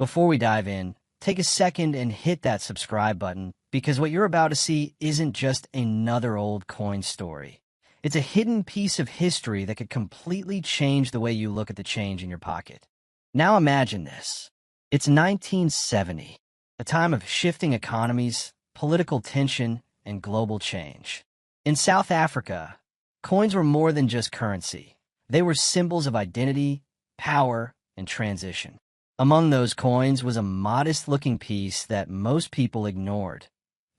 Before we dive in, take a second and hit that subscribe button because what you're about to see isn't just another old coin story. It's a hidden piece of history that could completely change the way you look at the change in your pocket. Now imagine this. It's 1970, a time of shifting economies, political tension, and global change. In South Africa, coins were more than just currency. They were symbols of identity, power, and transition. Among those coins was a modest-looking piece that most people ignored,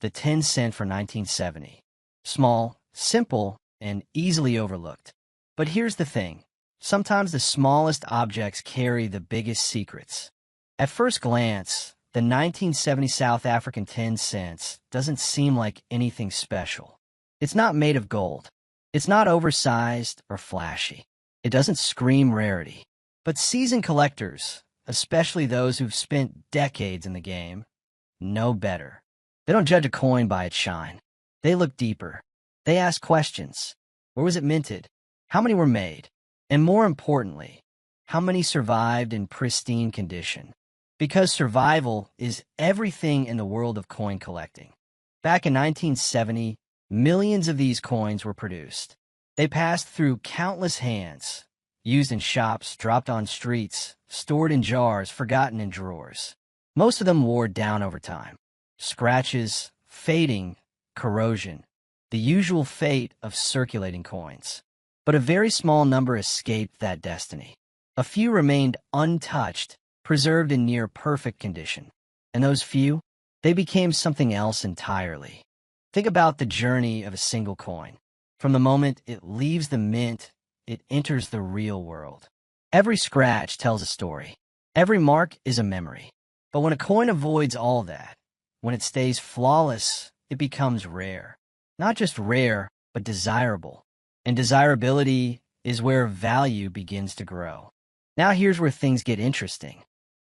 the 10 cent for 1970. Small, simple, and easily overlooked. But here's the thing. Sometimes the smallest objects carry the biggest secrets. At first glance, the 1970 South African 10 cents doesn't seem like anything special. It's not made of gold. It's not oversized or flashy. It doesn't scream rarity. But seasoned collectors, especially those who've spent decades in the game, know better. They don't judge a coin by its shine. They look deeper. They ask questions. Where was it minted? How many were made? And more importantly, how many survived in pristine condition? Because survival is everything in the world of coin collecting. Back in 1970, millions of these coins were produced. They passed through countless hands, used in shops, dropped on streets, stored in jars, forgotten in drawers. Most of them wore down over time. Scratches, fading, corrosion, the usual fate of circulating coins. But a very small number escaped that destiny. A few remained untouched, preserved in near-perfect condition. And those few, they became something else entirely. Think about the journey of a single coin. From the moment it leaves the mint, it enters the real world. Every scratch tells a story. Every mark is a memory. But when a coin avoids all that, when it stays flawless, it becomes rare. Not just rare, but desirable. And desirability is where value begins to grow. Now here's where things get interesting.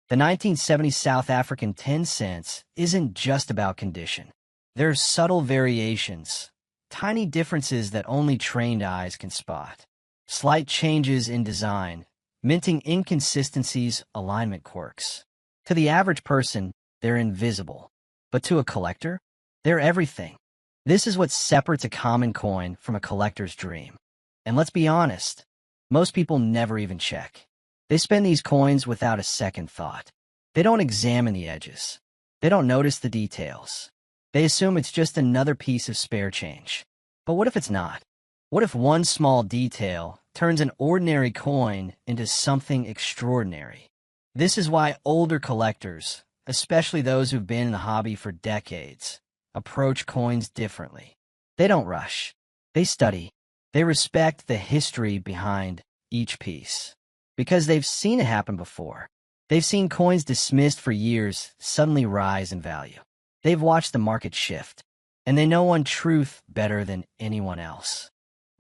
The 1970 South African 10 cents isn't just about condition. There are subtle variations, tiny differences that only trained eyes can spot. Slight changes in design, minting inconsistencies, alignment quirks. To the average person, they're invisible. But to a collector, they're everything. This is what separates a common coin from a collector's dream. And let's be honest, most people never even check. They spend these coins without a second thought. They don't examine the edges. They don't notice the details. They assume it's just another piece of spare change. But what if it's not? What if one small detail turns an ordinary coin into something extraordinary? This is why older collectors, especially those who've been in the hobby for decades, approach coins differently. They don't rush. They study. They respect the history behind each piece. Because they've seen it happen before. They've seen coins dismissed for years suddenly rise in value. They've watched the market shift. And they know one truth better than anyone else.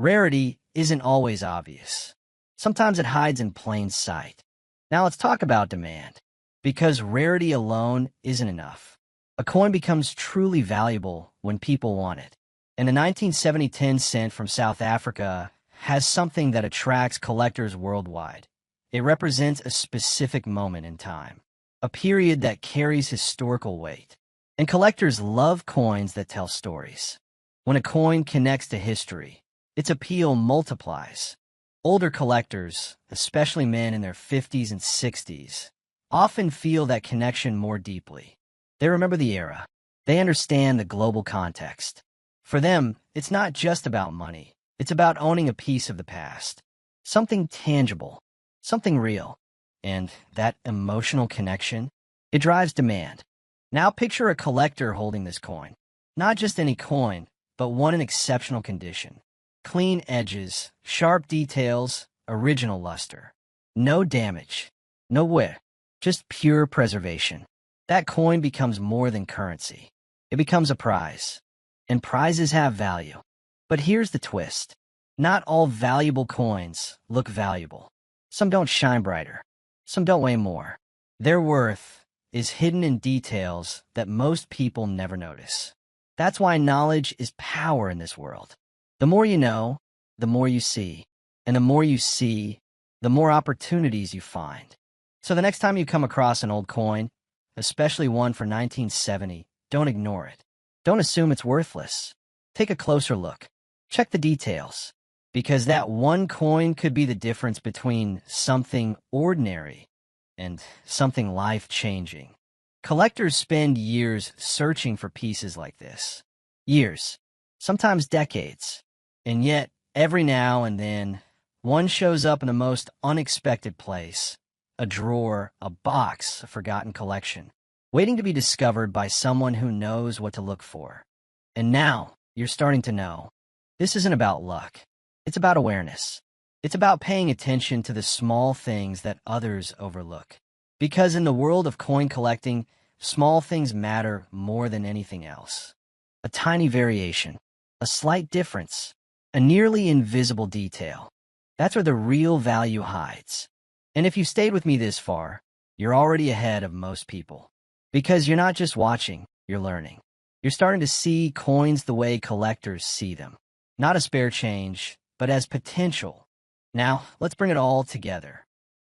Rarity isn't always obvious. Sometimes it hides in plain sight. Now let's talk about demand. Because rarity alone isn't enough. A coin becomes truly valuable when people want it. And the 1970 10 cent from South Africa has something that attracts collectors worldwide. It represents a specific moment in time, a period that carries historical weight. And collectors love coins that tell stories. When a coin connects to history, its appeal multiplies. Older collectors, especially men in their 50s and 60s, often feel that connection more deeply. They remember the era. They understand the global context. For them, it's not just about money. It's about owning a piece of the past. Something tangible. Something real. And that emotional connection, it drives demand. Now picture a collector holding this coin. Not just any coin, but one in exceptional condition. Clean edges, sharp details, original luster. No damage. No wear. Just pure preservation. That coin becomes more than currency. It becomes a prize. And prizes have value. But here's the twist. Not all valuable coins look valuable. Some don't shine brighter. Some don't weigh more. Their worth is hidden in details that most people never notice. That's why knowledge is power in this world. The more you know, the more you see. And the more you see, the more opportunities you find. So the next time you come across an old coin, especially one for 1970, don't ignore it. Don't assume it's worthless. Take a closer look. Check the details. Because that one coin could be the difference between something ordinary and something life-changing. Collectors spend years searching for pieces like this. Years, sometimes decades. And yet, every now and then, one shows up in the most unexpected place. A drawer, a box, a forgotten collection, waiting to be discovered by someone who knows what to look for. And now, you're starting to know. This isn't about luck. It's about awareness. It's about paying attention to the small things that others overlook. Because in the world of coin collecting, small things matter more than anything else. A tiny variation, a slight difference, a nearly invisible detail. That's where the real value hides. And if you stayed with me this far, you're already ahead of most people. Because you're not just watching, you're learning. You're starting to see coins the way collectors see them. Not as spare change, but as potential. Now, let's bring it all together.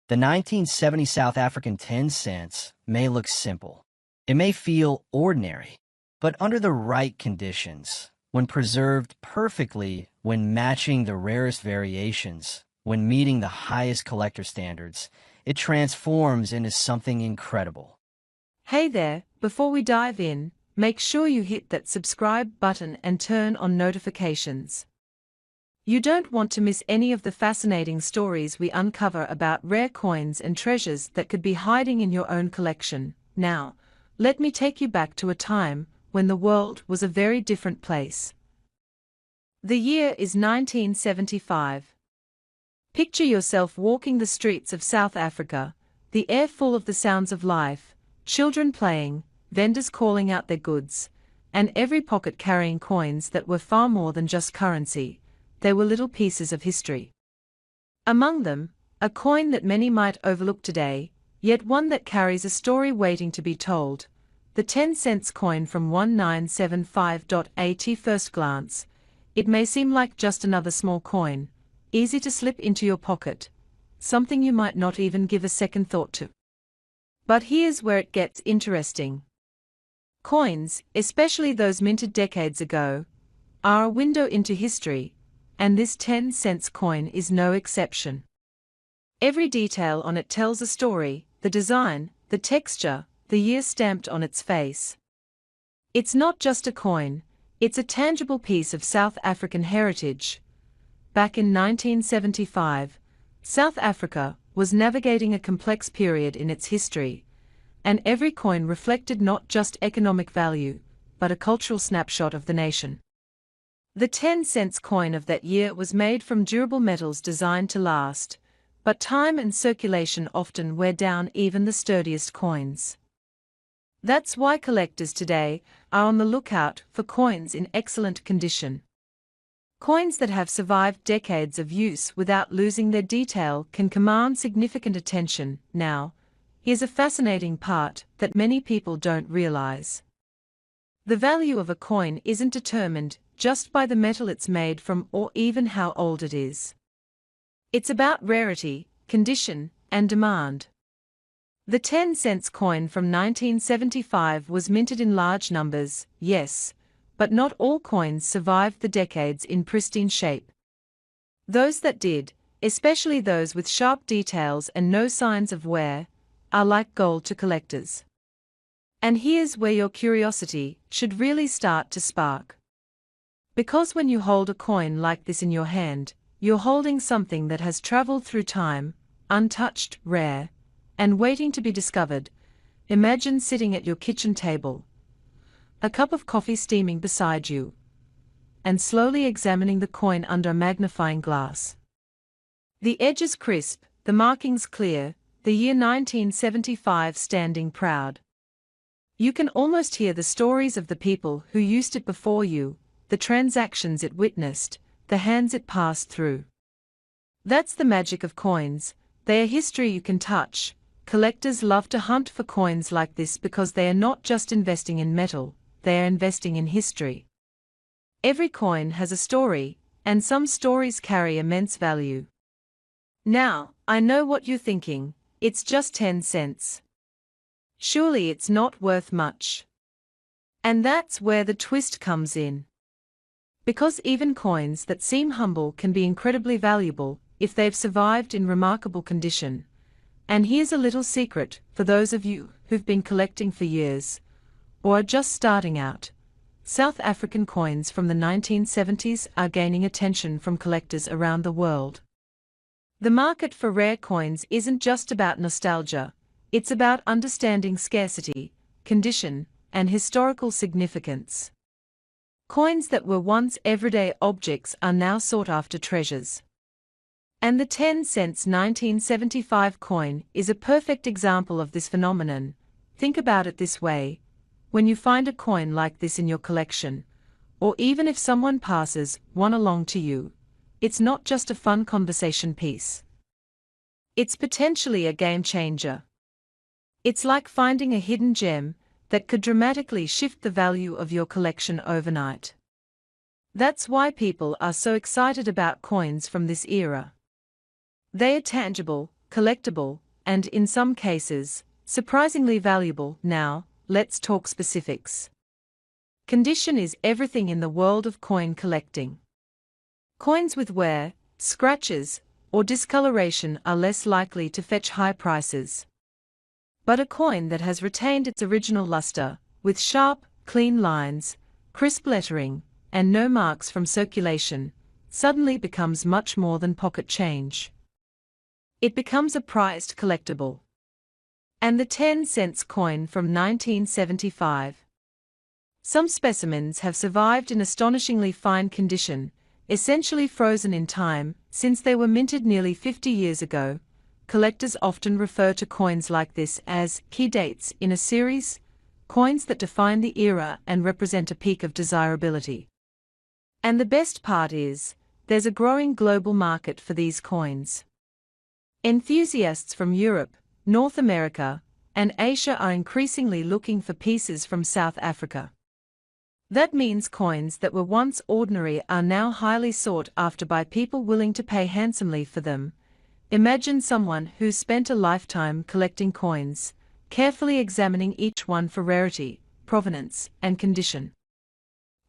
The 1970 South African 10 cents may look simple. It may feel ordinary, but under the right conditions, when preserved perfectly, when matching the rarest variations, when meeting the highest collector standards, it transforms into something incredible. Hey there, before we dive in, make sure you hit that subscribe button and turn on notifications. You don't want to miss any of the fascinating stories we uncover about rare coins and treasures that could be hiding in your own collection. Now, let me take you back to a time when the world was a very different place. The year is 1975. Picture yourself walking the streets of South Africa, the air full of the sounds of life, children playing, vendors calling out their goods, and every pocket carrying coins that were far more than just currency. They were little pieces of history. Among them, a coin that many might overlook today, yet one that carries a story waiting to be told. The 10 cents coin from 1975. At first glance, it may seem like just another small coin, easy to slip into your pocket, something you might not even give a second thought to. But here's where it gets interesting. Coins, especially those minted decades ago, are a window into history, and this 10 cents coin is no exception. Every detail on it tells a story, the design, the texture, the year stamped on its face. It's not just a coin, it's a tangible piece of South African heritage. Back in 1975, South Africa was navigating a complex period in its history, and every coin reflected not just economic value, but a cultural snapshot of the nation. The 10 cents coin of that year was made from durable metals designed to last, but time and circulation often wear down even the sturdiest coins. That's why collectors today are on the lookout for coins in excellent condition. Coins that have survived decades of use without losing their detail can command significant attention. Now, here's a fascinating part that many people don't realize. The value of a coin isn't determined just by the metal it's made from or even how old it is. It's about rarity, condition, and demand. The 10 cents coin from 1975 was minted in large numbers, yes, but not all coins survived the decades in pristine shape. Those that did, especially those with sharp details and no signs of wear, are like gold to collectors. And here's where your curiosity should really start to spark. Because when you hold a coin like this in your hand, you're holding something that has traveled through time, untouched, rare, and waiting to be discovered. Imagine sitting at your kitchen table, a cup of coffee steaming beside you, and slowly examining the coin under a magnifying glass. The edges crisp, the markings clear, the year 1975 standing proud. You can almost hear the stories of the people who used it before you, the transactions it witnessed, the hands it passed through. That's the magic of coins, they are history you can touch. Collectors love to hunt for coins like this because they are not just investing in metal, they are investing in history. Every coin has a story, and some stories carry immense value. Now, I know what you're thinking. It's just 10 cents. Surely it's not worth much. And that's where the twist comes in. Because even coins that seem humble can be incredibly valuable if they've survived in remarkable condition. And here's a little secret for those of you who've been collecting for years, or are just starting out. South African coins from the 1970s are gaining attention from collectors around the world. The market for rare coins isn't just about nostalgia, it's about understanding scarcity, condition, and historical significance. Coins that were once everyday objects are now sought-after treasures. And the 10 cents 1975 coin is a perfect example of this phenomenon. Think about it this way. When you find a coin like this in your collection, or even if someone passes one along to you, it's not just a fun conversation piece. It's potentially a game changer. It's like finding a hidden gem that could dramatically shift the value of your collection overnight. That's why people are so excited about coins from this era. They are tangible, collectible, and in some cases, surprisingly valuable. Now, let's talk specifics. Condition is everything in the world of coin collecting. Coins with wear, scratches, or discoloration are less likely to fetch high prices. But a coin that has retained its original luster, with sharp, clean lines, crisp lettering, and no marks from circulation, suddenly becomes much more than pocket change. It becomes a prized collectible. And the 10 cents coin from 1975. Some specimens have survived in astonishingly fine condition, essentially frozen in time, since they were minted nearly 50 years ago. Collectors often refer to coins like this as key dates in a series, coins that define the era and represent a peak of desirability. And the best part is, there's a growing global market for these coins. Enthusiasts from Europe, North America, and Asia are increasingly looking for pieces from South Africa. That means coins that were once ordinary are now highly sought after by people willing to pay handsomely for them. Imagine someone who's spent a lifetime collecting coins, carefully examining each one for rarity, provenance, and condition.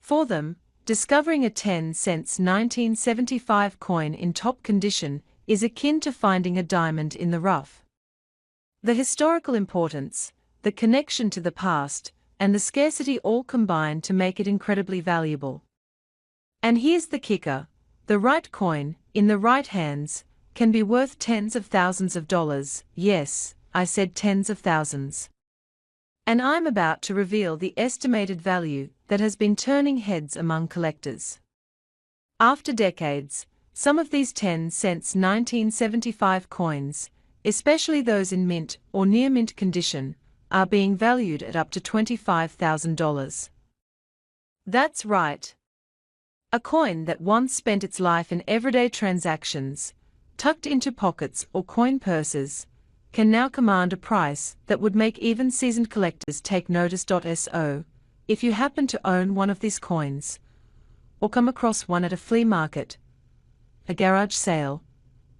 For them, discovering a 10 cents 1975 coin in top condition is akin to finding a diamond in the rough. The historical importance, the connection to the past, and the scarcity all combine to make it incredibly valuable. And here's the kicker: the right coin, in the right hands, can be worth tens of thousands of dollars. Yes, I said tens of thousands. And I'm about to reveal the estimated value that has been turning heads among collectors. After decades, some of these 10 cents 1975 coins, especially those in mint or near mint condition, are being valued at up to $25,000. That's right. A coin that once spent its life in everyday transactions, tucked into pockets or coin purses, can now command a price that would make even seasoned collectors take notice. So, if you happen to own one of these coins, or come across one at a flea market, a garage sale,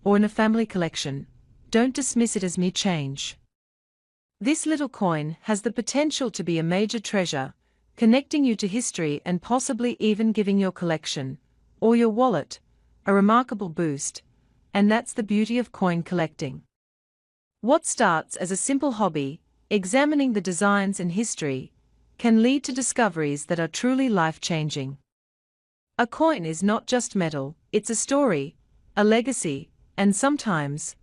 or in a family collection, don't dismiss it as mere change. This little coin has the potential to be a major treasure, connecting you to history and possibly even giving your collection, or your wallet, a remarkable boost. And that's the beauty of coin collecting. What starts as a simple hobby, examining the designs and history, can lead to discoveries that are truly life-changing. A coin is not just metal, it's a story, a legacy, and sometimes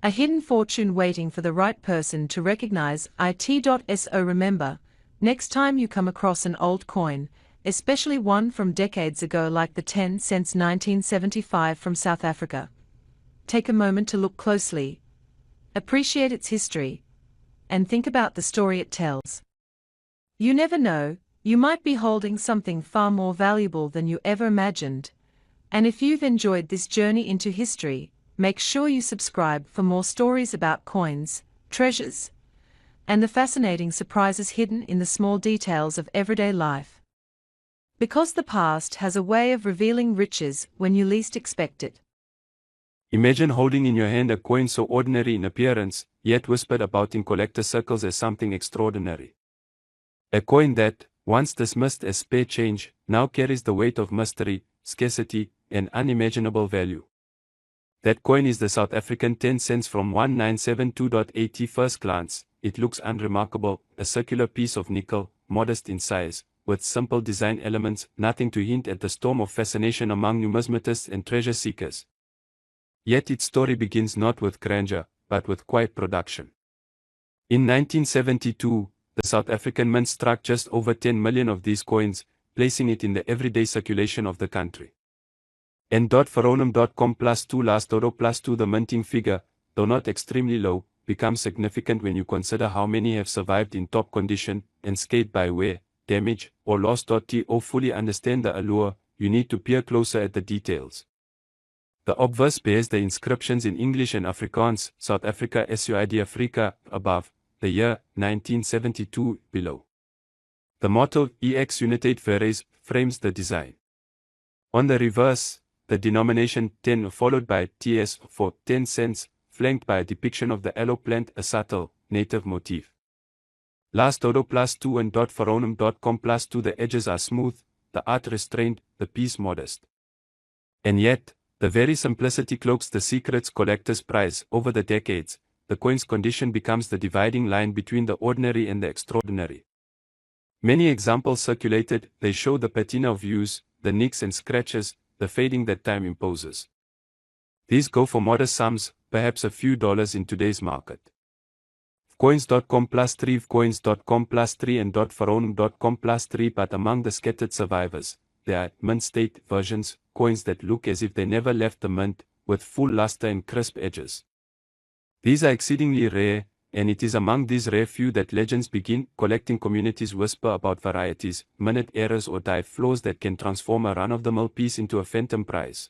a hidden fortune waiting for the right person to recognize it. So remember, next time you come across an old coin, especially one from decades ago like the 10 cents 1975 from South Africa, take a moment to look closely, appreciate its history, and think about the story it tells. You never know, you might be holding something far more valuable than you ever imagined. And if you've enjoyed this journey into history, make sure you subscribe for more stories about coins, treasures, and the fascinating surprises hidden in the small details of everyday life. Because the past has a way of revealing riches when you least expect it. Imagine holding in your hand a coin so ordinary in appearance, yet whispered about in collector circles as something extraordinary. A coin that, once dismissed as spare change, now carries the weight of mystery, scarcity, and unimaginable value. That coin is the South African 10 cents from 1972. First glance, it looks unremarkable, a circular piece of nickel, modest in size, with simple design elements, nothing to hint at the storm of fascination among numismatists and treasure seekers. Yet its story begins not with grandeur, but with quiet production. In 1972, the South African Mint struck just over 10 million of these coins, placing it in the everyday circulation of the country. N.Veronum.com +2 last euro +2 The minting figure, though not extremely low, becomes significant when you consider how many have survived in top condition, unscathed by wear, damage, or loss. To fully understand the allure, you need to peer closer at the details. The obverse bears the inscriptions in English and Afrikaans, South Africa SUID Afrika, above, the year, 1972, below. The motto, Ex Unitate Veres, frames the design. On the reverse, the denomination 10 followed by TS for 10 cents, flanked by a depiction of the aloe plant, a subtle, native motif. Last euro +2 and .veronum.com +2 The edges are smooth, the art restrained, the piece modest. And yet, the very simplicity cloaks the secret's collector's prize. Over the decades, the coin's condition becomes the dividing line between the ordinary and the extraordinary. Many examples circulated, they show the patina of use, the nicks and scratches, the fading that time imposes. These go for modest sums, perhaps a few dollars in today's market. Coins.com +3 Coins.com +3 and .veronum.com +3 But among the scattered survivors, there are mint state versions, coins that look as if they never left the mint, with full luster and crisp edges. These are exceedingly rare, and it is among these rare few that legends begin. Collecting communities whisper about varieties, minute errors or die flaws that can transform a run-of-the-mill piece into a phantom prize.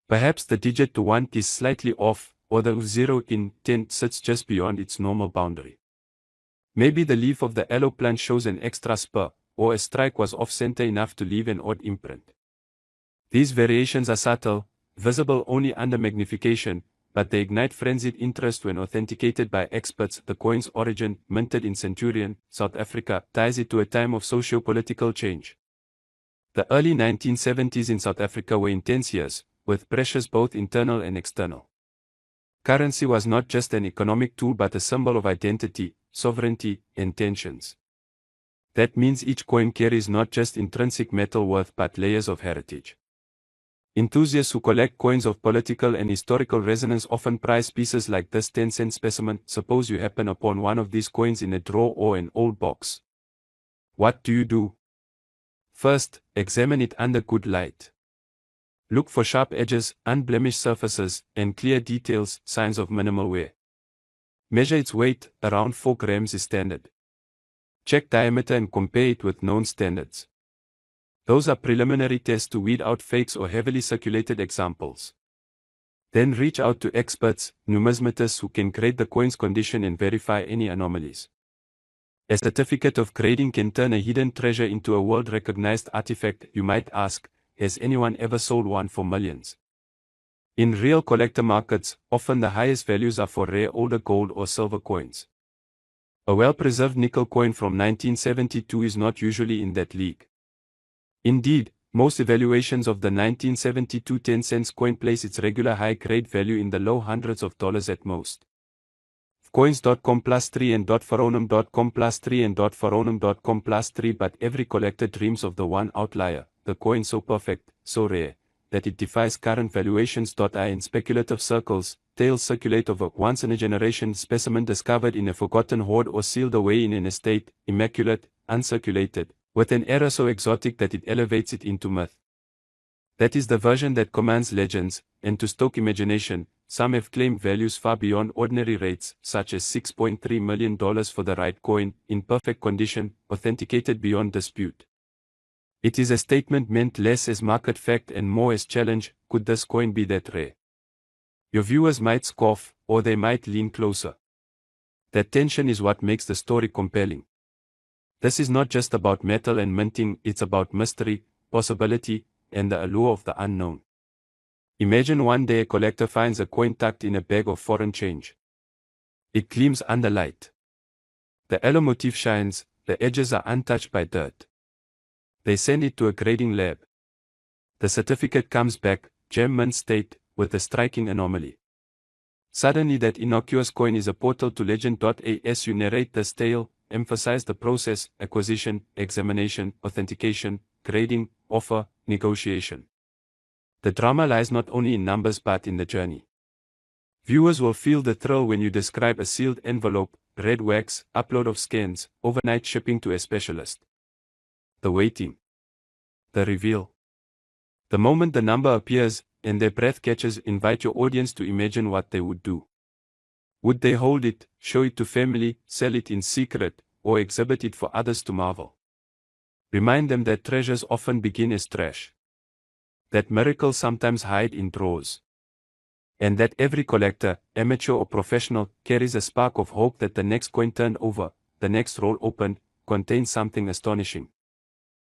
Perhaps the digit to 1 is slightly off, or the 0 in 10 sits just beyond its normal boundary. Maybe the leaf of the aloe plant shows an extra spur, or a strike was off-center enough to leave an odd imprint. These variations are subtle, visible only under magnification, but they ignite frenzied interest when authenticated by experts. The coin's origin, minted in Centurion, South Africa, ties it to a time of socio-political change. The early 1970s in South Africa were intense years, with pressures both internal and external. Currency was not just an economic tool but a symbol of identity, sovereignty, and tensions. That means each coin carries not just intrinsic metal worth but layers of heritage. Enthusiasts who collect coins of political and historical resonance often prize pieces like this 10-cent specimen. Suppose you happen upon one of these coins in a drawer or an old box. What do? First, examine it under good light. Look for sharp edges, unblemished surfaces, and clear details, signs of minimal wear. Measure its weight, around 4 grams is standard. Check diameter and compare it with known standards. Those are preliminary tests to weed out fakes or heavily circulated examples. Then reach out to experts, numismatists who can grade the coin's condition and verify any anomalies. A certificate of grading can turn a hidden treasure into a world-recognized artifact. You might ask, has anyone ever sold one for millions? In real collector markets, often the highest values are for rare older gold or silver coins. A well-preserved nickel coin from 1972 is not usually in that league. Indeed, most evaluations of the 1972 10 cents coin place its regular high-grade value in the low hundreds of dollars at most. Coins.com +3 and .veronum.com +3 and .veronum.com +3 But every collector dreams of the one outlier, the coin so perfect, so rare, that it defies current valuations. In speculative circles, tales circulate of a once-in-a-generation specimen discovered in a forgotten hoard or sealed away in an estate, immaculate, uncirculated, with an error so exotic that it elevates it into myth. That is the version that commands legends, and to stoke imagination, some have claimed values far beyond ordinary rates, such as $6.3 million for the right coin, in perfect condition, authenticated beyond dispute. It is a statement meant less as market fact and more as challenge. Could this coin be that rare? Your viewers might scoff, or they might lean closer. That tension is what makes the story compelling. This is not just about metal and minting, it's about mystery, possibility, and the allure of the unknown. Imagine one day a collector finds a coin tucked in a bag of foreign change. It gleams under light. The alloy motif shines, the edges are untouched by dirt. They send it to a grading lab. The certificate comes back, gem mint state, with a striking anomaly. Suddenly that innocuous coin is a portal to legend. As you narrate this tale, emphasize the process: acquisition, examination, authentication, grading, offer, negotiation. The drama lies not only in numbers but in the journey. Viewers will feel the thrill when you describe a sealed envelope, red wax, upload of scans, overnight shipping to a specialist. The waiting. The reveal. The moment the number appears, and their breath catches, invite your audience to imagine what they would do. Would they hold it, show it to family, sell it in secret, or exhibit it for others to marvel? Remind them that treasures often begin as trash. That miracles sometimes hide in drawers. And that every collector, amateur or professional, carries a spark of hope that the next coin turned over, the next roll opened, contains something astonishing.